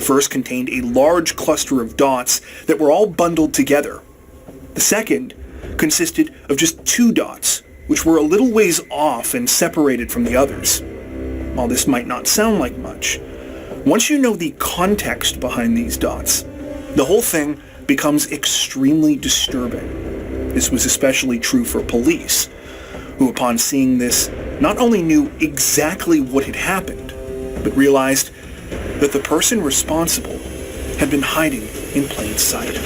first contained a large cluster of dots that were all bundled together. The second consisted of just 2 dots, which were a little ways off and separated from the others. While this might not sound like much, once you know the context behind these dots, the whole thing becomes extremely disturbing. This was especially true for police, who upon seeing this not only knew exactly what had happened, but realized that the person responsible had been hiding in plain sight.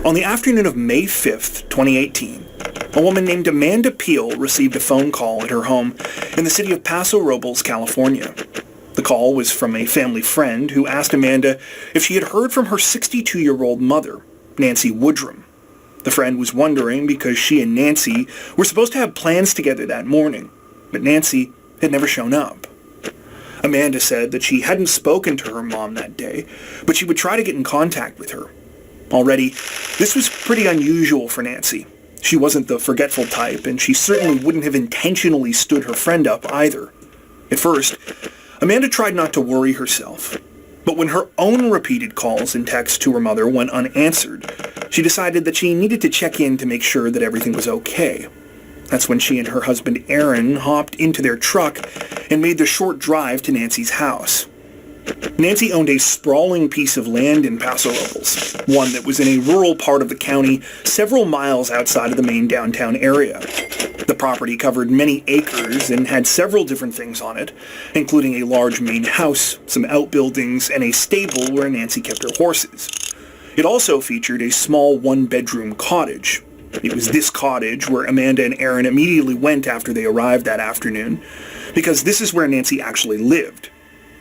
On the afternoon of May 5th, 2018, a woman named Amanda Peel received a phone call at her home in the city of Paso Robles, California. The call was from a family friend who asked Amanda if she had heard from her 62-year-old mother, Nancy Woodrum. The friend was wondering because she and Nancy were supposed to have plans together that morning, but Nancy had never shown up. Amanda said that she hadn't spoken to her mom that day, but she would try to get in contact with her. Already, this was pretty unusual for Nancy. She wasn't the forgetful type, and she certainly wouldn't have intentionally stood her friend up either. At first, Amanda tried not to worry herself, but when her own repeated calls and texts to her mother went unanswered, she decided that she needed to check in to make sure that everything was okay. That's when she and her husband Aaron hopped into their truck and made the short drive to Nancy's house. Nancy owned a sprawling piece of land in Paso Robles, one that was in a rural part of the county several miles outside of the main downtown area. The property covered many acres and had several different things on it, including a large main house, some outbuildings, and a stable where Nancy kept her horses. It also featured a small one-bedroom cottage. It was this cottage where Amanda and Aaron immediately went after they arrived that afternoon, because this is where Nancy actually lived.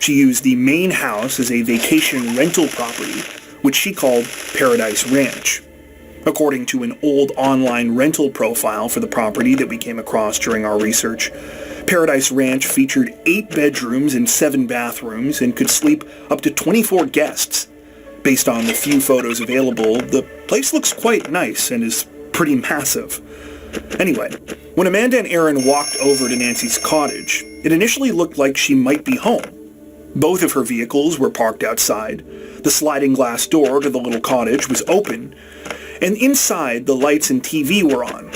She used the main house as a vacation rental property, which she called Paradise Ranch. According to an old online rental profile for the property that we came across during our research, Paradise Ranch featured 8 bedrooms and 7 bathrooms and could sleep up to 24 guests. Based on the few photos available, the place looks quite nice and is pretty massive. Anyway, when Amanda and Aaron walked over to Nancy's cottage, it initially looked like she might be home. Both of her vehicles were parked outside, the sliding glass door to the little cottage was open, and inside the lights and TV were on.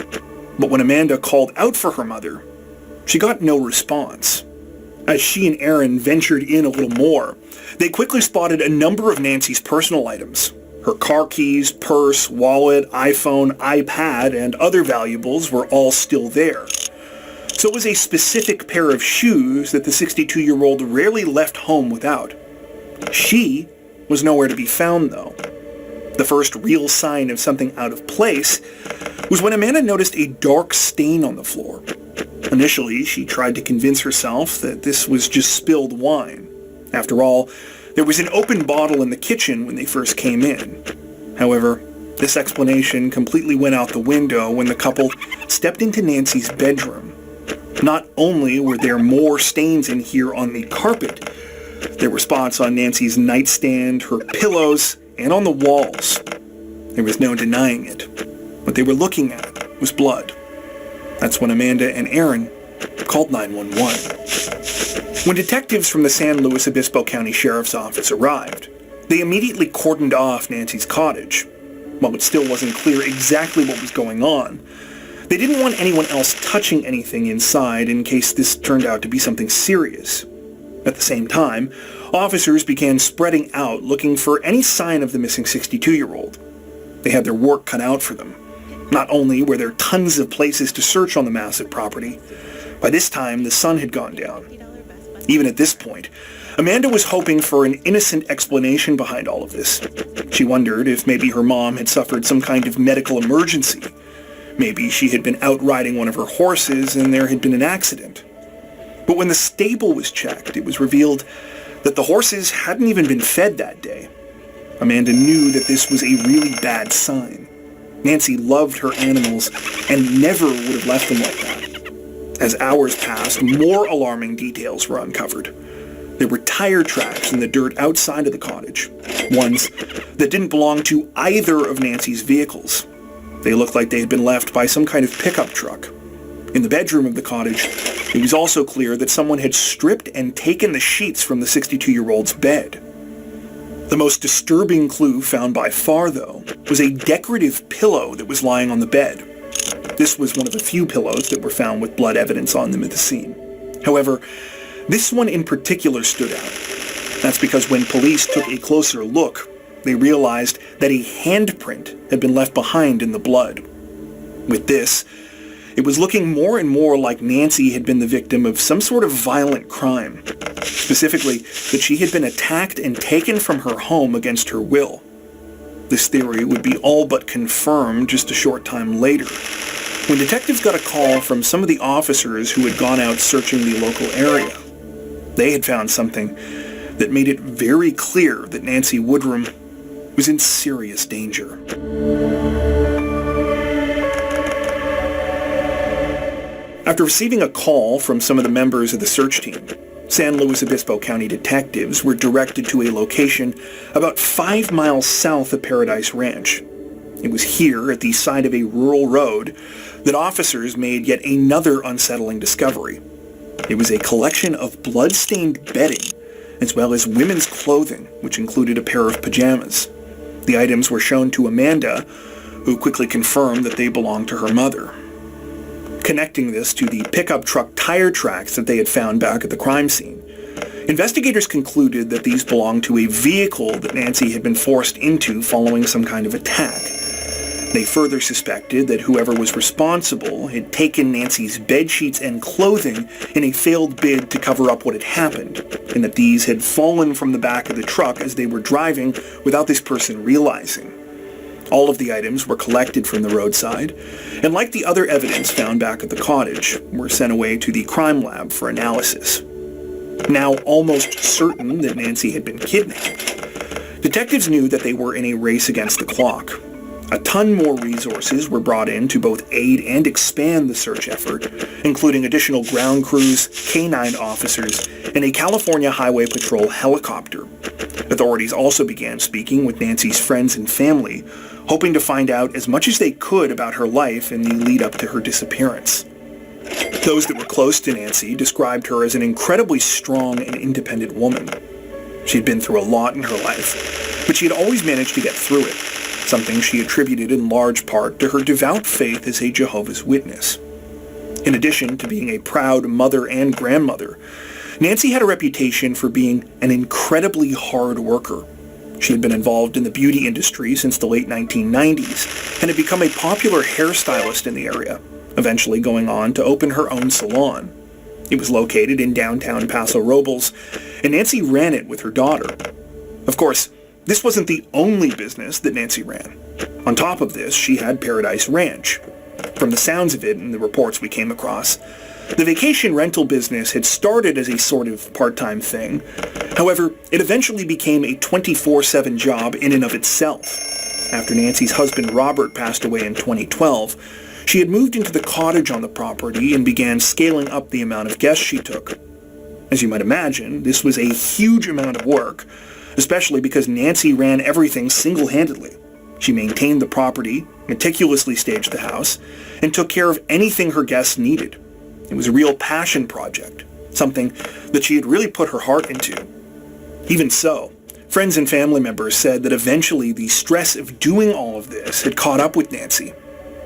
But when Amanda called out for her mother, she got no response. As she and Aaron ventured in a little more, they quickly spotted a number of Nancy's personal items. Her car keys, purse, wallet, iPhone, iPad, and other valuables were all still there. So was a specific pair of shoes that the 62-year-old rarely left home without. She was nowhere to be found, though. The first real sign of something out of place was when Amanda noticed a dark stain on the floor. Initially, she tried to convince herself that this was just spilled wine. After all, there was an open bottle in the kitchen when they first came in. However, this explanation completely went out the window when the couple stepped into Nancy's bedroom. Not only were there more stains in here on the carpet, there were spots on Nancy's nightstand, her pillows, and on the walls. There was no denying it. What they were looking at was blood. That's when Amanda and Aaron called 911. When detectives from the San Luis Obispo County Sheriff's Office arrived, they immediately cordoned off Nancy's cottage. While it still wasn't clear exactly what was going on, they didn't want anyone else touching anything inside in case this turned out to be something serious. At the same time, officers began spreading out looking for any sign of the missing 62-year-old. They had their work cut out for them. Not only were there tons of places to search on the massive property, by this time the sun had gone down. Even at this point, Amanda was hoping for an innocent explanation behind all of this. She wondered if maybe her mom had suffered some kind of medical emergency. Maybe she had been out riding one of her horses and there had been an accident. But when the stable was checked, it was revealed that the horses hadn't even been fed that day. Amanda knew that this was a really bad sign. Nancy loved her animals and never would have left them like that. As hours passed, more alarming details were uncovered. There were tire tracks in the dirt outside of the cottage, ones that didn't belong to either of Nancy's vehicles. They looked like they had been left by some kind of pickup truck. In the bedroom of the cottage, it was also clear that someone had stripped and taken the sheets from the 62-year-old's bed. The most disturbing clue found by far, though, was a decorative pillow that was lying on the bed. This was one of the few pillows that were found with blood evidence on them at the scene. However, this one in particular stood out. That's because when police took a closer look, they realized that a handprint had been left behind in the blood. With this, it was looking more and more like Nancy had been the victim of some sort of violent crime. Specifically, that she had been attacked and taken from her home against her will. This theory would be all but confirmed just a short time later, when detectives got a call from some of the officers who had gone out searching the local area. They had found something that made it very clear that Nancy Woodrum was in serious danger. After receiving a call from some of the members of the search team, San Luis Obispo County detectives were directed to a location about 5 miles south of Paradise Ranch. It was here, at the side of a rural road, that officers made yet another unsettling discovery. It was a collection of blood-stained bedding, as well as women's clothing, which included a pair of pajamas. The items were shown to Amanda, who quickly confirmed that they belonged to her mother. Connecting this to the pickup truck tire tracks that they had found back at the crime scene, investigators concluded that these belonged to a vehicle that Nancy had been forced into following some kind of attack. They further suspected that whoever was responsible had taken Nancy's bedsheets and clothing in a failed bid to cover up what had happened, and that these had fallen from the back of the truck as they were driving without this person realizing. All of the items were collected from the roadside, and like the other evidence found back at the cottage, were sent away to the crime lab for analysis. Now almost certain that Nancy had been kidnapped, detectives knew that they were in a race against the clock. A ton more resources were brought in to both aid and expand the search effort, including additional ground crews, canine officers, and a California Highway Patrol helicopter. Authorities also began speaking with Nancy's friends and family, hoping to find out as much as they could about her life in the lead up to her disappearance. Those that were close to Nancy described her as an incredibly strong and independent woman. She had been through a lot in her life, but she had always managed to get through it, something she attributed in large part to her devout faith as a Jehovah's Witness. In addition to being a proud mother and grandmother, Nancy had a reputation for being an incredibly hard worker. She had been involved in the beauty industry since the late 1990s and had become a popular hairstylist in the area, eventually going on to open her own salon. It was located in downtown Paso Robles, and Nancy ran it with her daughter. Of course, this wasn't the only business that Nancy ran. On top of this, she had Paradise Ranch. From the sounds of it and the reports we came across, the vacation rental business had started as a sort of part-time thing. However, it eventually became a 24/7 job in and of itself. After Nancy's husband Robert passed away in 2012, she had moved into the cottage on the property and began scaling up the amount of guests she took. As you might imagine, this was a huge amount of work, especially because Nancy ran everything single-handedly. She maintained the property, meticulously staged the house, and took care of anything her guests needed. It was a real passion project, something that she had really put her heart into. Even so, friends and family members said that eventually the stress of doing all of this had caught up with Nancy.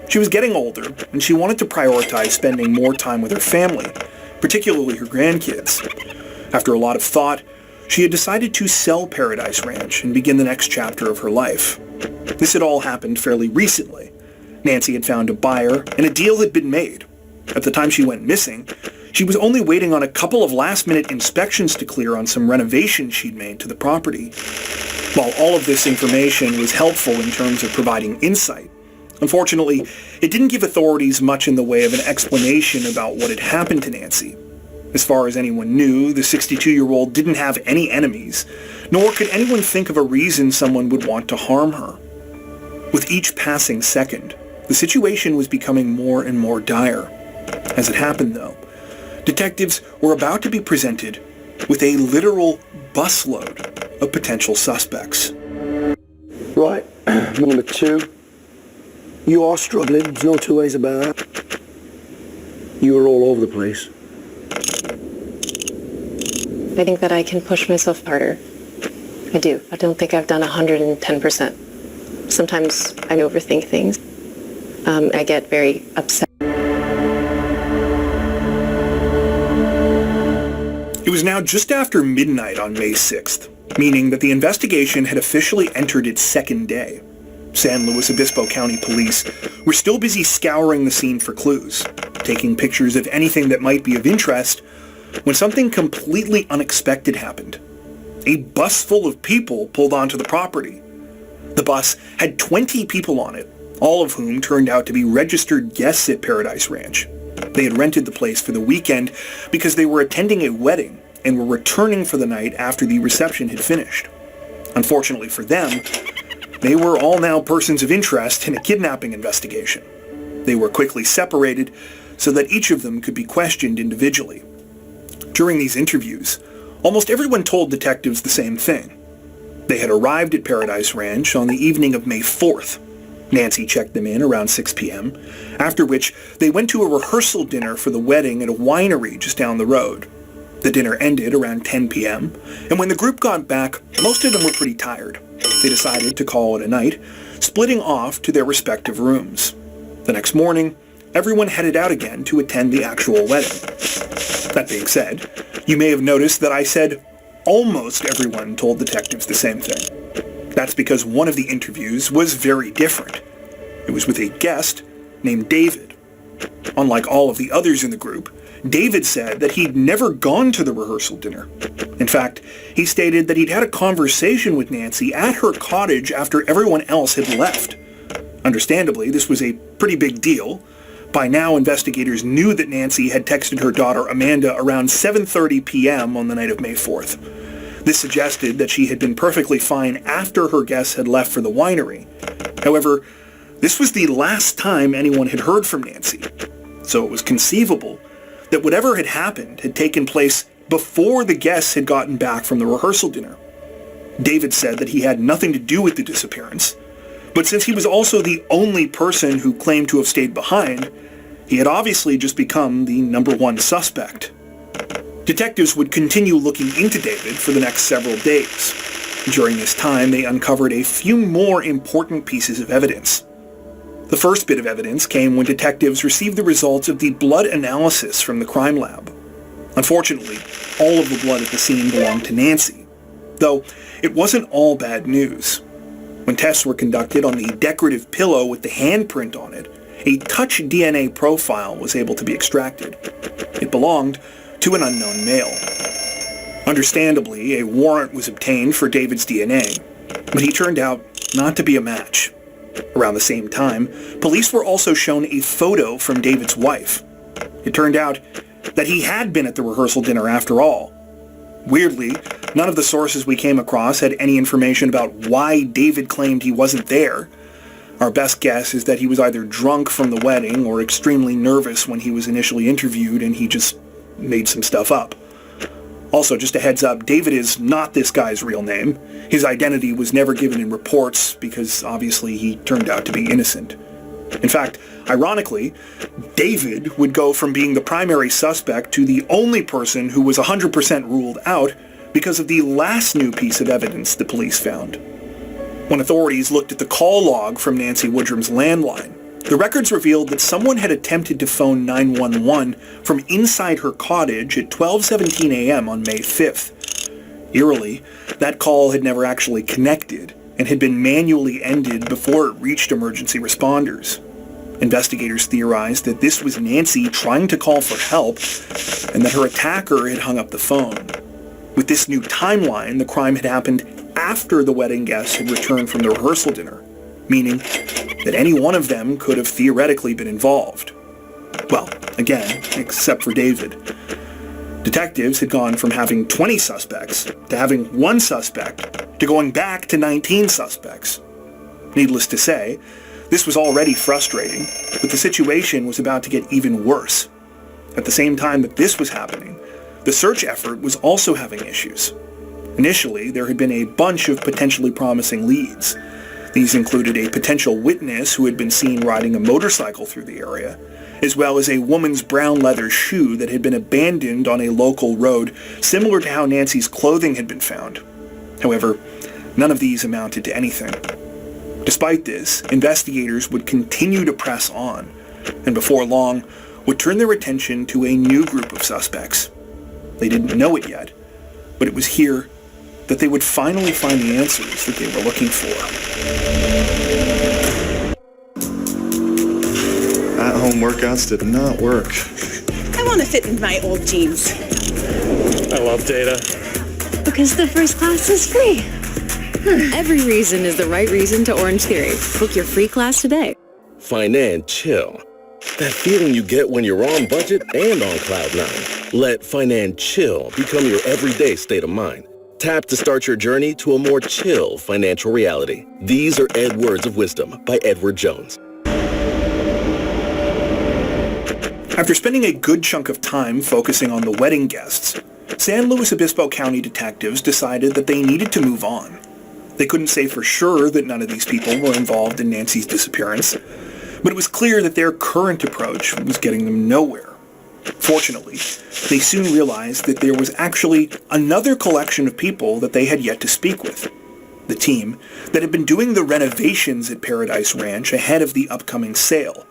She was getting older, and she wanted to prioritize spending more time with her family, particularly her grandkids. After a lot of thought, she had decided to sell Paradise Ranch and begin the next chapter of her life. This had all happened fairly recently. Nancy had found a buyer, and a deal had been made. At the time she went missing, she was only waiting on a couple of last-minute inspections to clear on some renovations she'd made to the property. While all of this information was helpful in terms of providing insight, unfortunately, it didn't give authorities much in the way of an explanation about what had happened to Nancy. As far as anyone knew, the 62-year-old didn't have any enemies, nor could anyone think of a reason someone would want to harm her. With each passing second, the situation was becoming more and more dire. As it happened, though, detectives were about to be presented with a literal busload of potential suspects. Right, number two. You are struggling, there's no two ways about that. You were all over the place. I think that I can push myself harder. I do. I don't think I've done 110%. Sometimes I overthink things. I get very upset. It was now just after midnight on May 6th, meaning that the investigation had officially entered its second day. San Luis Obispo County Police were still busy scouring the scene for clues, taking pictures of anything that might be of interest, when something completely unexpected happened. A bus full of people pulled onto the property. The bus had 20 people on it, all of whom turned out to be registered guests at Paradise Ranch. They had rented the place for the weekend because they were attending a wedding and were returning for the night after the reception had finished. Unfortunately for them, they were all now persons of interest in a kidnapping investigation. They were quickly separated so that each of them could be questioned individually. During these interviews, almost everyone told detectives the same thing. They had arrived at Paradise Ranch on the evening of May 4th. Nancy checked them in around 6 p.m., after which they went to a rehearsal dinner for the wedding at a winery just down the road. The dinner ended around 10 p.m., and when the group got back, most of them were pretty tired. They decided to call it a night, splitting off to their respective rooms. The next morning, everyone headed out again to attend the actual wedding. That being said, you may have noticed that I said almost everyone told detectives the same thing. That's because one of the interviews was very different. It was with a guest named David. Unlike all of the others in the group, David said that he'd never gone to the rehearsal dinner. In fact, he stated that he'd had a conversation with Nancy at her cottage after everyone else had left. Understandably, this was a pretty big deal. By now, investigators knew that Nancy had texted her daughter Amanda around 7:30 p.m. on the night of May 4th. This suggested that she had been perfectly fine after her guests had left for the winery. However, this was the last time anyone had heard from Nancy, so it was conceivable that whatever had happened had taken place before the guests had gotten back from the rehearsal dinner. David said that he had nothing to do with the disappearance, but since he was also the only person who claimed to have stayed behind, he had obviously just become the number one suspect. Detectives would continue looking into David for the next several days. During this time, they uncovered a few more important pieces of evidence. The first bit of evidence came when detectives received the results of the blood analysis from the crime lab. Unfortunately, all of the blood at the scene belonged to Nancy, though it wasn't all bad news. When tests were conducted on the decorative pillow with the handprint on it, a touch DNA profile was able to be extracted. It belonged to an unknown male. Understandably, a warrant was obtained for David's DNA, but he turned out not to be a match. Around the same time, police were also shown a photo from David's wife. It turned out that he had been at the rehearsal dinner after all. Weirdly, none of the sources we came across had any information about why David claimed he wasn't there. Our best guess is that he was either drunk from the wedding or extremely nervous when he was initially interviewed and he just made some stuff up. Also, just a heads up, David is not this guy's real name. His identity was never given in reports because obviously he turned out to be innocent. In fact, ironically, David would go from being the primary suspect to the only person who was 100% ruled out because of the last new piece of evidence the police found. When authorities looked at the call log from Nancy Woodrum's landline, the records revealed that someone had attempted to phone 911 from inside her cottage at 12:17 a.m. on May 5th. Eerily, that call had never actually connected and had been manually ended before it reached emergency responders. Investigators theorized that this was Nancy trying to call for help and that her attacker had hung up the phone. With this new timeline, the crime had happened after the wedding guests had returned from the rehearsal dinner, meaning that any one of them could have theoretically been involved. Well, again, except for David. Detectives had gone from having 20 suspects to having one suspect to going back to 19 suspects. Needless to say, this was already frustrating, but the situation was about to get even worse. At the same time that this was happening, the search effort was also having issues. Initially, there had been a bunch of potentially promising leads. These included a potential witness who had been seen riding a motorcycle through the area, as well as a woman's brown leather shoe that had been abandoned on a local road, similar to how Nancy's clothing had been found. However, none of these amounted to anything. Despite this, investigators would continue to press on, and before long, would turn their attention to a new group of suspects. They didn't know it yet, but it was here that they would finally find the answers that they were looking for. At-home workouts did not work. I want to fit in my old jeans. I love data. Because the first class is free. Every reason is the right reason to Orange Theory. Book your free class today. Chill. That feeling you get when you're on budget and on Cloud 9. Let Chill become your everyday state of mind. Tap to start your journey to a more chill financial reality. These are Ed Words of Wisdom by Edward Jones. After spending a good chunk of time focusing on the wedding guests, San Luis Obispo County detectives decided that they needed to move on. They couldn't say for sure that none of these people were involved in Nancy's disappearance, but it was clear that their current approach was getting them nowhere. Fortunately, they soon realized that there was actually another collection of people that they had yet to speak with. The team that had been doing the renovations at Paradise Ranch ahead of the upcoming sale.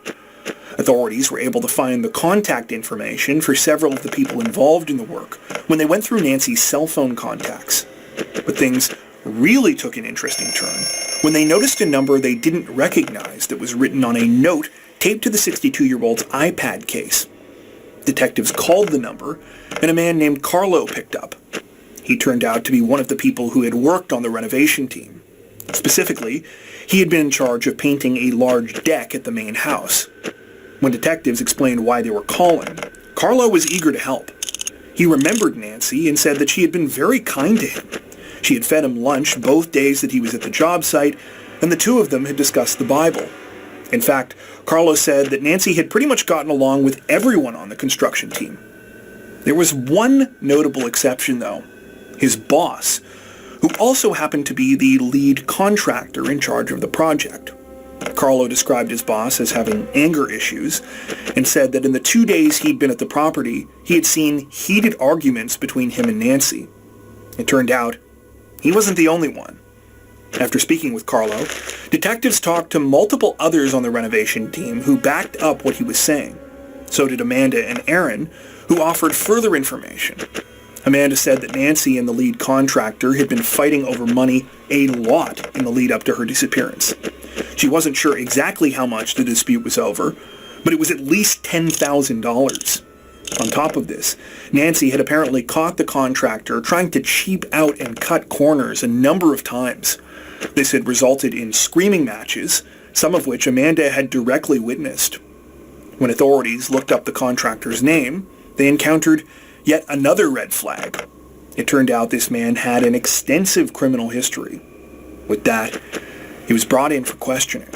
Authorities were able to find the contact information for several of the people involved in the work when they went through Nancy's cell phone contacts. But things really took an interesting turn when they noticed a number they didn't recognize that was written on a note taped to the 62-year-old's iPad case. Detectives called the number, and a man named Carlo picked up. He turned out to be one of the people who had worked on the renovation team. Specifically, he had been in charge of painting a large deck at the main house. When detectives explained why they were calling, Carlo was eager to help. He remembered Nancy and said that she had been very kind to him. She had fed him lunch both days that he was at the job site, and the two of them had discussed the Bible. In fact, Carlos said that Nancy had pretty much gotten along with everyone on the construction team. There was one notable exception, though, his boss, who also happened to be the lead contractor in charge of the project. Carlo described his boss as having anger issues and said that in the 2 days he'd been at the property, he had seen heated arguments between him and Nancy. It turned out he wasn't the only one. After speaking with Carlo, detectives talked to multiple others on the renovation team who backed up what he was saying. So did Amanda and Aaron, who offered further information. Amanda said that Nancy and the lead contractor had been fighting over money a lot in the lead up to her disappearance. She wasn't sure exactly how much the dispute was over, but it was at least $10,000. On top of this, Nancy had apparently caught the contractor trying to cheap out and cut corners a number of times. This had resulted in screaming matches, some of which Amanda had directly witnessed. When authorities looked up the contractor's name, they encountered yet another red flag. It turned out this man had an extensive criminal history. With that, he was brought in for questioning.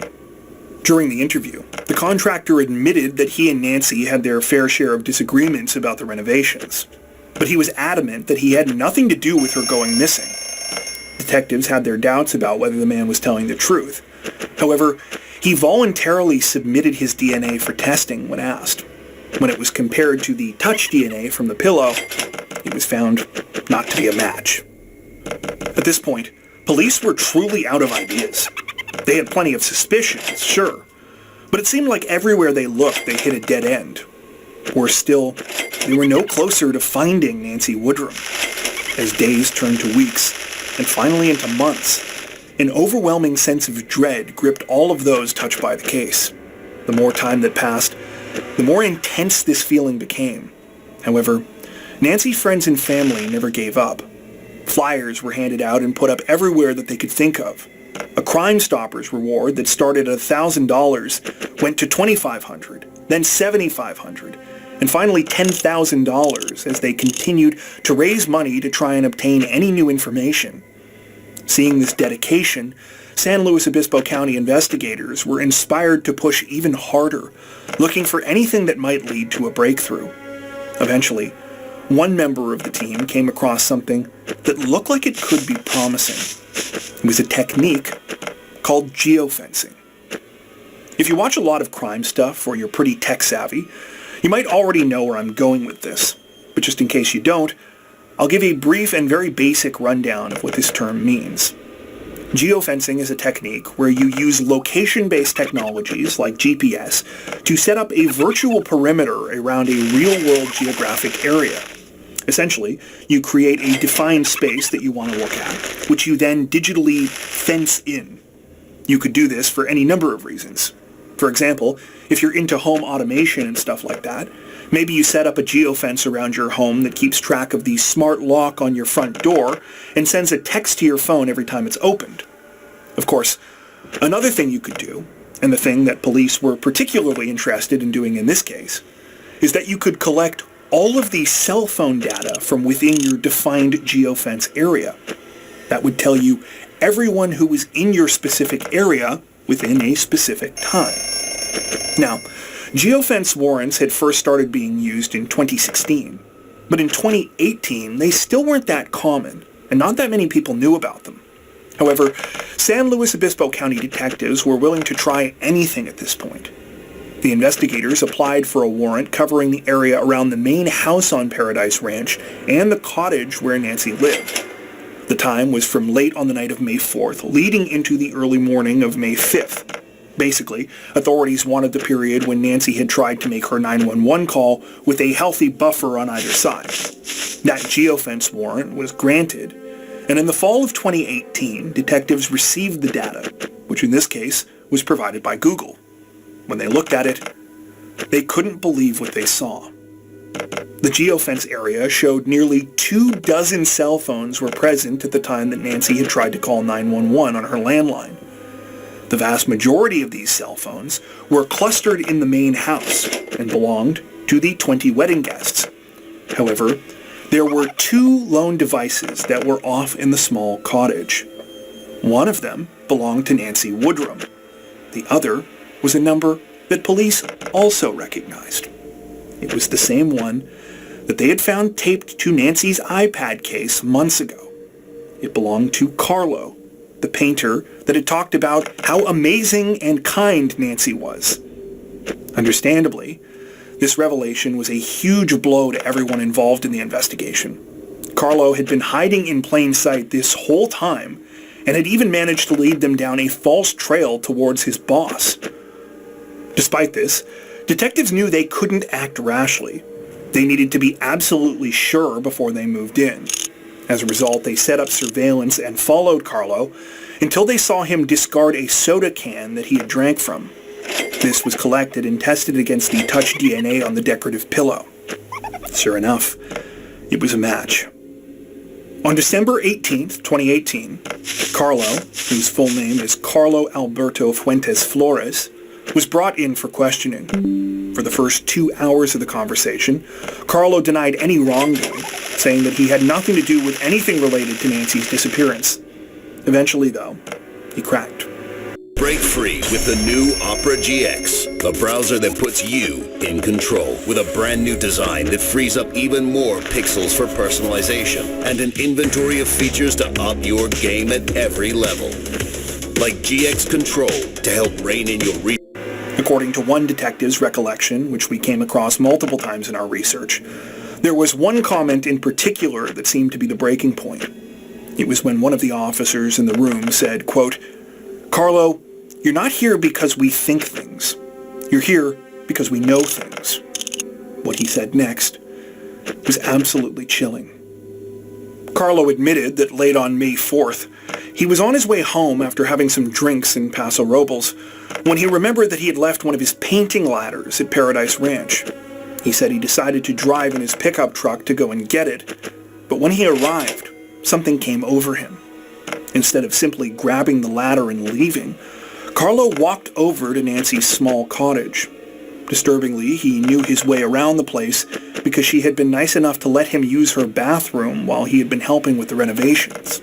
During the interview, the contractor admitted that he and Nancy had their fair share of disagreements about the renovations, but he was adamant that he had nothing to do with her going missing. Detectives had their doubts about whether the man was telling the truth. However, he voluntarily submitted his DNA for testing when asked. When it was compared to the touch DNA from the pillow, it was found not to be a match. At this point, police were truly out of ideas. They had plenty of suspicions, sure, but it seemed like everywhere they looked, they hit a dead end. Worse still, they were no closer to finding Nancy Woodrum. As days turned to weeks, and finally into months, an overwhelming sense of dread gripped all of those touched by the case. The more time that passed, the more intense this feeling became. However, Nancy's friends and family never gave up. Flyers were handed out and put up everywhere that they could think of. A Crime Stoppers reward that started at $1,000 went to $2,500, then $7,500, and finally $10,000 as they continued to raise money to try and obtain any new information. Seeing this dedication, San Luis Obispo County investigators were inspired to push even harder, looking for anything that might lead to a breakthrough. Eventually, one member of the team came across something that looked like it could be promising. It was a technique called geofencing. If you watch a lot of crime stuff or you're pretty tech-savvy, you might already know where I'm going with this. But just in case you don't, I'll give a brief and very basic rundown of what this term means. Geofencing is a technique where you use location-based technologies like GPS to set up a virtual perimeter around a real-world geographic area. Essentially, you create a defined space that you want to look at, which you then digitally fence in. You could do this for any number of reasons. For example, if you're into home automation and stuff like that, maybe you set up a geofence around your home that keeps track of the smart lock on your front door and sends a text to your phone every time it's opened. Of course, another thing you could do, and the thing that police were particularly interested in doing in this case, is that you could collect all of the cell phone data from within your defined geofence area. That would tell you everyone who was in your specific area within a specific time. Now, geofence warrants had first started being used in 2016, but in 2018 they still weren't that common, and not that many people knew about them. However, San Luis Obispo County detectives were willing to try anything at this point. The investigators applied for a warrant covering the area around the main house on Paradise Ranch and the cottage where Nancy lived. The time was from late on the night of May 4th, leading into the early morning of May 5th. Basically, authorities wanted the period when Nancy had tried to make her 911 call with a healthy buffer on either side. That geofence warrant was granted, and in the fall of 2018, detectives received the data, which in this case was provided by Google. When they looked at it, they couldn't believe what they saw. The geofence area showed nearly 24 cell phones were present at the time that Nancy had tried to call 911 on her landline. The vast majority of these cell phones were clustered in the main house and belonged to the 20 wedding guests. However, there were 2 lone devices that were off in the small cottage. One of them belonged to Nancy Woodrum. The other was a number that police also recognized. It was the same one that they had found taped to Nancy's iPad case months ago. It belonged to Carlo, the painter that had talked about how amazing and kind Nancy was. Understandably, this revelation was a huge blow to everyone involved in the investigation. Carlo had been hiding in plain sight this whole time and had even managed to lead them down a false trail towards his boss. Despite this, detectives knew they couldn't act rashly. They needed to be absolutely sure before they moved in. As a result, they set up surveillance and followed Carlo until they saw him discard a soda can that he had drank from. This was collected and tested against the touch DNA on the decorative pillow. Sure enough, it was a match. On December 18th, 2018, Carlo, whose full name is Carlo Alberto Fuentes Flores, was brought in for questioning. For the first 2 hours of the conversation, Carlo denied any wrongdoing, saying that he had nothing to do with anything related to Nancy's disappearance. Eventually, though, he cracked. Break free with the new Opera GX, the browser that puts you in control, with a brand new design that frees up even more pixels for personalization and an inventory of features to up your game at every level. Like GX Control to help rein in your According to one detective's recollection, which we came across multiple times in our research, there was one comment in particular that seemed to be the breaking point. It was when one of the officers in the room said, quote, "Carlo, you're not here because we think things. You're here because we know things." What he said next was absolutely chilling. Carlo admitted that late on May 4th, he was on his way home after having some drinks in Paso Robles when he remembered that he had left one of his painting ladders at Paradise Ranch. He said he decided to drive in his pickup truck to go and get it, but when he arrived, something came over him. Instead of simply grabbing the ladder and leaving, Carlo walked over to Nancy's small cottage. Disturbingly, he knew his way around the place because she had been nice enough to let him use her bathroom while he had been helping with the renovations.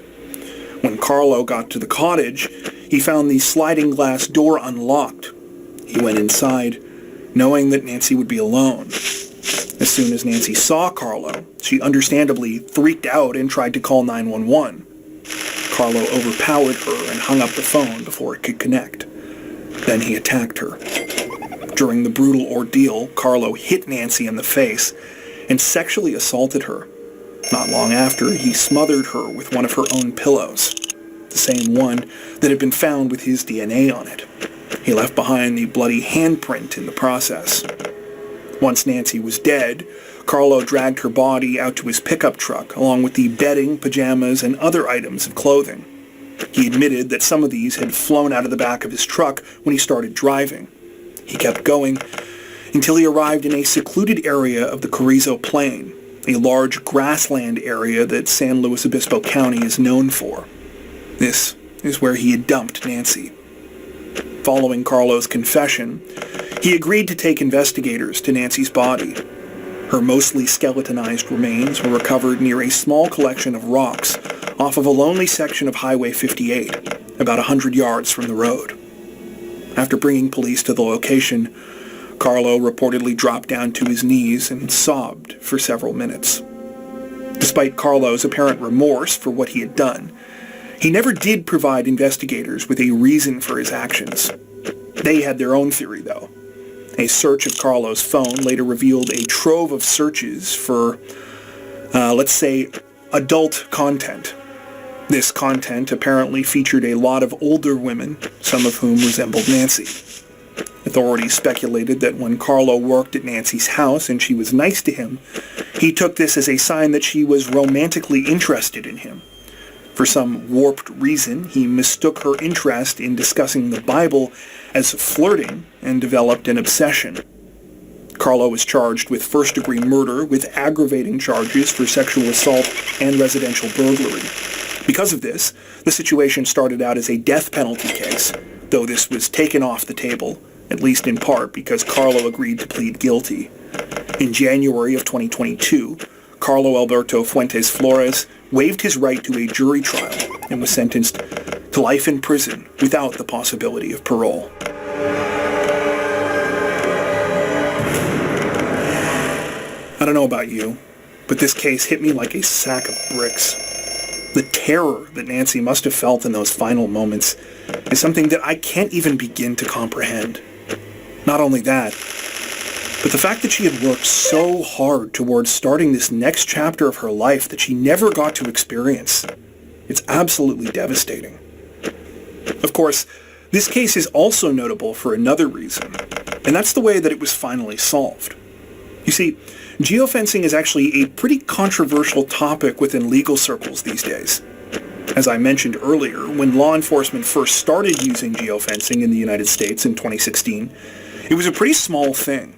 When Carlo got to the cottage, he found the sliding glass door unlocked. He went inside, knowing that Nancy would be alone. As soon as Nancy saw Carlo, she understandably freaked out and tried to call 911. Carlo overpowered her and hung up the phone before it could connect. Then he attacked her. During the brutal ordeal, Carlo hit Nancy in the face and sexually assaulted her. Not long after, he smothered her with one of her own pillows, the same one that had been found with his DNA on it. He left behind the bloody handprint in the process. Once Nancy was dead, Carlo dragged her body out to his pickup truck, along with the bedding, pajamas, and other items of clothing. He admitted that some of these had flown out of the back of his truck when he started driving. He kept going until he arrived in a secluded area of the Carrizo Plain, a large grassland area that San Luis Obispo County is known for. This is where he had dumped Nancy. Following Carlo's confession, he agreed to take investigators to Nancy's body. Her mostly skeletonized remains were recovered near a small collection of rocks off of a lonely section of Highway 58, about 100 yards from the road. After bringing police to the location, Carlo reportedly dropped down to his knees and sobbed for several minutes. Despite Carlo's apparent remorse for what he had done, he never did provide investigators with a reason for his actions. They had their own theory, though. A search of Carlo's phone later revealed a trove of searches for, let's say, adult content. This content apparently featured a lot of older women, some of whom resembled Nancy. Authorities speculated that when Carlo worked at Nancy's house and she was nice to him, he took this as a sign that she was romantically interested in him. For some warped reason, he mistook her interest in discussing the Bible as flirting and developed an obsession. Carlo was charged with first-degree murder with aggravating charges for sexual assault and residential burglary. Because of this, the situation started out as a death penalty case, though this was taken off the table, at least in part because Carlo agreed to plead guilty. In January of 2022, Carlo Alberto Fuentes Flores waived his right to a jury trial and was sentenced to life in prison without the possibility of parole. I don't know about you, but this case hit me like a sack of bricks. The terror that Nancy must have felt in those final moments is something that I can't even begin to comprehend. Not only that, but the fact that she had worked so hard towards starting this next chapter of her life that she never got to experience. It's absolutely devastating. Of course, this case is also notable for another reason, and that's the way that it was finally solved. You see, geofencing is actually a pretty controversial topic within legal circles these days. As I mentioned earlier, when law enforcement first started using geofencing in the United States in 2016, it was a pretty small thing.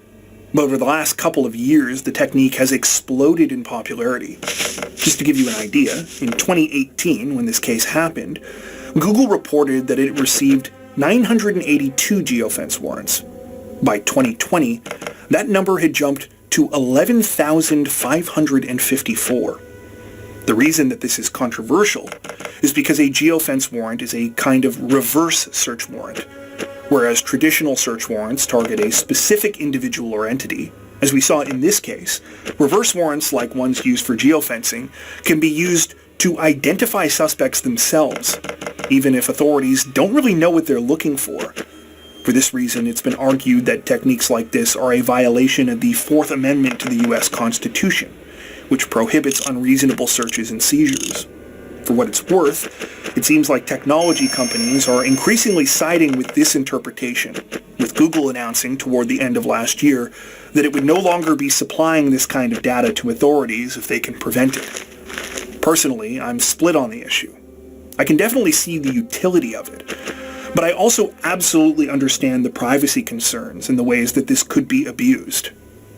But over the last couple of years, the technique has exploded in popularity. Just to give you an idea, in 2018, when this case happened, Google reported that it received 982 geofence warrants. By 2020, that number had jumped to 11,554. The reason that this is controversial is because a geofence warrant is a kind of reverse search warrant. Whereas traditional search warrants target a specific individual or entity, as we saw in this case, reverse warrants like ones used for geofencing can be used to identify suspects themselves, even if authorities don't really know what they're looking for. For this reason, it's been argued that techniques like this are a violation of the Fourth Amendment to the U.S. Constitution, which prohibits unreasonable searches and seizures. For what it's worth, it seems like technology companies are increasingly siding with this interpretation, with Google announcing toward the end of last year that it would no longer be supplying this kind of data to authorities if they can prevent it. Personally, I'm split on the issue. I can definitely see the utility of it, but I also absolutely understand the privacy concerns and the ways that this could be abused.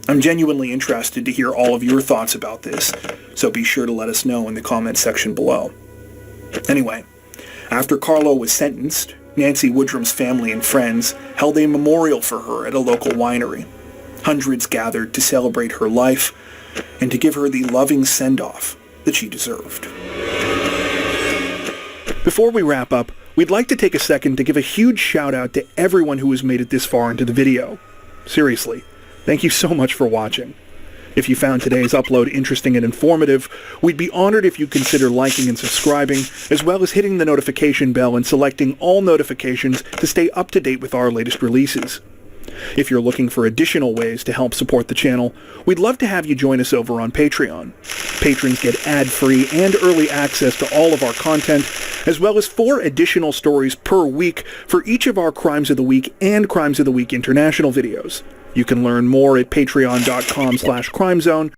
I'm genuinely interested to hear all of your thoughts about this, so be sure to let us know in the comments section below. Anyway, after Carlo was sentenced, Nancy Woodrum's family and friends held a memorial for her at a local winery. Hundreds gathered to celebrate her life and to give her the loving send-off that she deserved. Before we wrap up, we'd like to take a second to give a huge shout out to everyone who has made it this far into the video. Seriously, thank you so much for watching. If you found today's upload interesting and informative, we'd be honored if you consider liking and subscribing, as well as hitting the notification bell and selecting all notifications to stay up to date with our latest releases. If you're looking for additional ways to help support the channel, we'd love to have you join us over on Patreon. Patrons get ad-free and early access to all of our content, as well as 4 additional stories per week for each of our Crimes of the Week and Crimes of the Week International videos. You can learn more at patreon.com/crimezone,